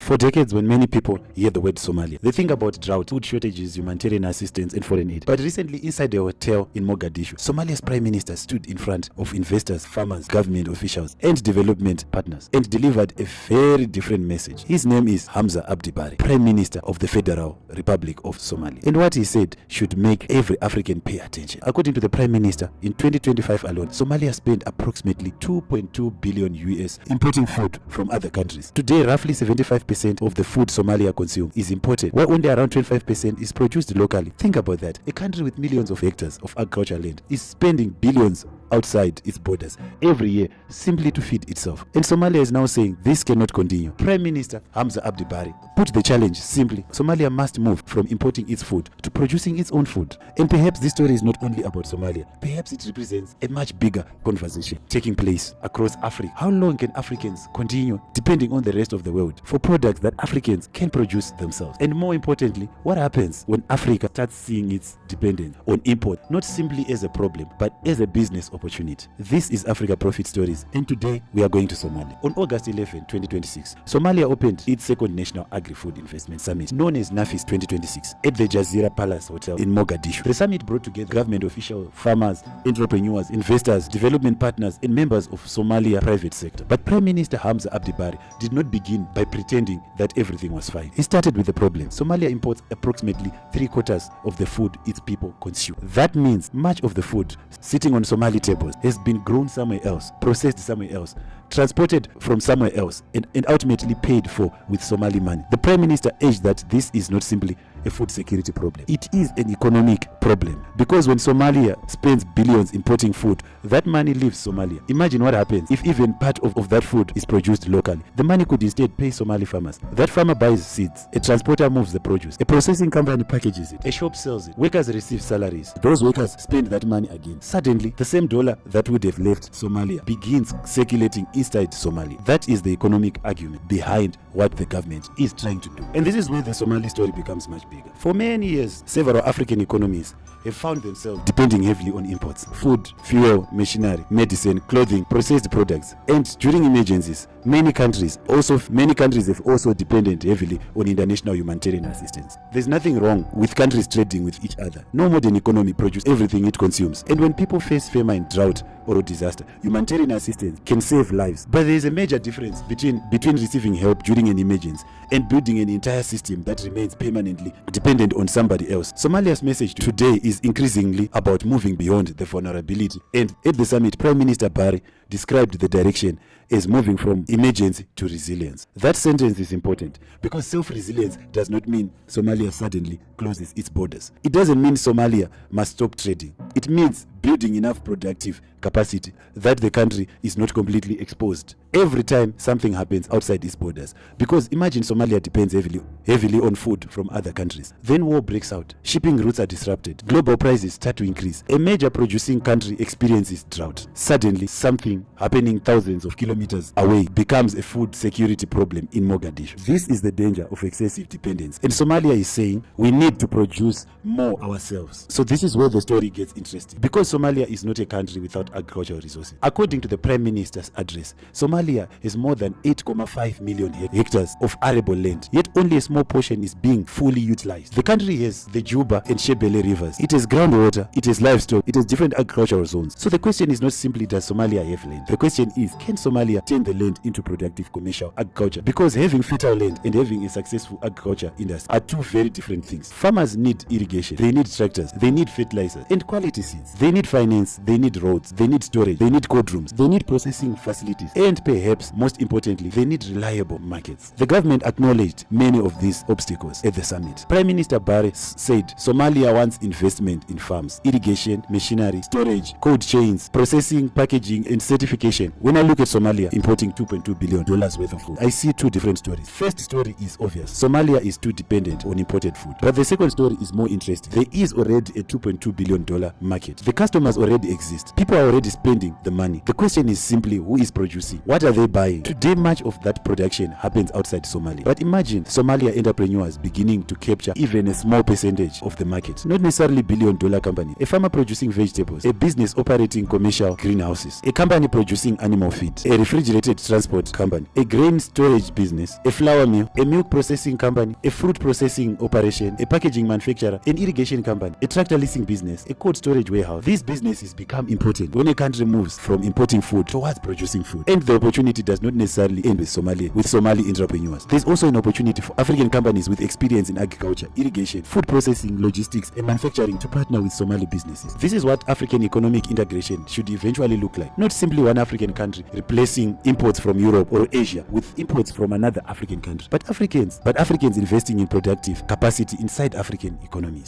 For decades, when many people hear the word Somalia, they think about drought, food shortages, humanitarian assistance, and foreign aid. But recently, inside a hotel in Mogadishu, Somalia's prime minister stood in front of investors, farmers, government officials, and development partners and delivered a very different message. His name is Hamza Abdi Barre, Prime Minister of the Federal Republic of Somalia. And what he said should make every African pay attention. According to the Prime Minister, in 2025 alone, Somalia spent approximately 2.2 billion US importing food from other countries. Today, roughly 75% of the food Somalia consumes is imported, while only around 25% is produced locally. Think about that. A country with millions of hectares of agricultural land is spending billions outside its borders every year simply to feed itself. And Somalia is now saying this cannot continue. Prime Minister Hamza Abdi Barre put the challenge simply: Somalia must move from importing its food to producing its own food. And perhaps this story is not only about Somalia. Perhaps it represents a much bigger conversation taking place across Africa. How long can Africans continue depending on the rest of the world for products that Africans can produce themselves? And more importantly, what happens when Africa starts seeing its dependence on import not simply as a problem but as a business opportunity? This is Africa Profit Stories, and today we are going to Somalia. On August 11, 2026, Somalia opened its second National Agri-Food Investment Summit, known as NAFIS 2026, at the Jazeera Palace Hotel in Mogadishu. The summit brought together government officials, farmers, entrepreneurs, investors, development partners, and members of Somalia private sector. But Prime Minister Hamza Abdi Barre did not begin by pretending that everything was fine. He started with the problem. Somalia imports approximately 3/4 of the food its people consume. That means much of the food sitting on Somali tables has been grown somewhere else, processed somewhere else, transported from somewhere else, and ultimately paid for with Somali money. The Prime Minister urged that this is not simply a food security problem. It is an economic problem, because when Somalia spends billions importing food, that money leaves Somalia. Imagine what happens if even part of that food is produced locally. The money could instead pay Somali farmers. That farmer buys seeds, a transporter moves the produce, a processing company packages it, a shop sells it, workers receive salaries, those workers spend that money again. Suddenly, the same dollar that would have left Somalia begins circulating inside Somalia. That is the economic argument behind what the government is trying to do. And this is where the Somali story becomes much bigger. For many years, several African economies have found themselves depending heavily on imports: food, fuel, machinery, medicine, clothing, processed products. And during emergencies, many countries have also depended heavily on international humanitarian assistance. There's nothing wrong with countries trading with each other. No modern economy produces everything it consumes. And when people face famine, drought, or a disaster, humanitarian assistance can save lives. But there is a major difference between receiving help during an emergency and building an entire system that remains permanently dependent on somebody else. Somalia's message today is increasingly about moving beyond the vulnerability. And at the summit, Prime Minister Barre described the direction as moving from emergency to resilience. That sentence is important because self-resilience does not mean Somalia suddenly closes its borders. It doesn't mean Somalia must stop trading. It means building enough productive capacity that the country is not completely exposed every time something happens outside its borders. Because imagine Somalia depends heavily on food from other countries. Then war breaks out, shipping routes are disrupted, global prices start to increase, a major producing country experiences drought. Suddenly, something happening thousands of kilometers away becomes a food security problem in Mogadishu. This is the danger of excessive dependence. And Somalia is saying we need to produce more ourselves. So this is where the story gets interesting, because Somalia is not a country without agricultural resources. According to the Prime Minister's address, Somalia has more than 8.5 million hectares of arable land, yet only a small portion is being fully utilized. The country has the Juba and Shebele rivers. It has groundwater, it has livestock, it has different agricultural zones. So the question is not simply does Somalia have land? The question is, can Somalia turn the land into productive commercial agriculture? Because having fertile land and having a successful agriculture industry are two very different things. Farmers need irrigation, they need tractors, they need fertilizers and quality seeds. They need finance, they need roads, they need storage, they need cold rooms, they need processing facilities, and perhaps most importantly, they need reliable markets. The government acknowledged many of these obstacles at the summit. Prime Minister Barre said Somalia wants investment in farms, irrigation, machinery, storage, cold chains, processing, packaging, and certification. When I look at Somalia importing $2.2 billion worth of food, I see two different stories. First story is obvious. Somalia is too dependent on imported food. But the second story is more interesting. There is already a $2.2 billion market. The customers already exist. People are already spending the money. The question is simply who is producing, what What are they buying? Today, much of that production happens outside Somalia. But imagine Somalia entrepreneurs beginning to capture even a small percentage of the market. Not necessarily billion-dollar company. A farmer producing vegetables, a business operating commercial greenhouses, a company producing animal feed, a refrigerated transport company, a grain storage business, a flour mill, a milk processing company, a fruit processing operation, a packaging manufacturer, an irrigation company, a tractor leasing business, a cold storage warehouse. These businesses become important when a country moves from importing food towards producing food. And the opportunity does not necessarily end with Somali entrepreneurs. There's also an opportunity for African companies with experience in agriculture, irrigation, food processing, logistics, and manufacturing to partner with Somali businesses. This is what African economic integration should eventually look like. Not simply one African country replacing imports from Europe or Asia with imports from another African country, but Africans investing in productive capacity inside African economies.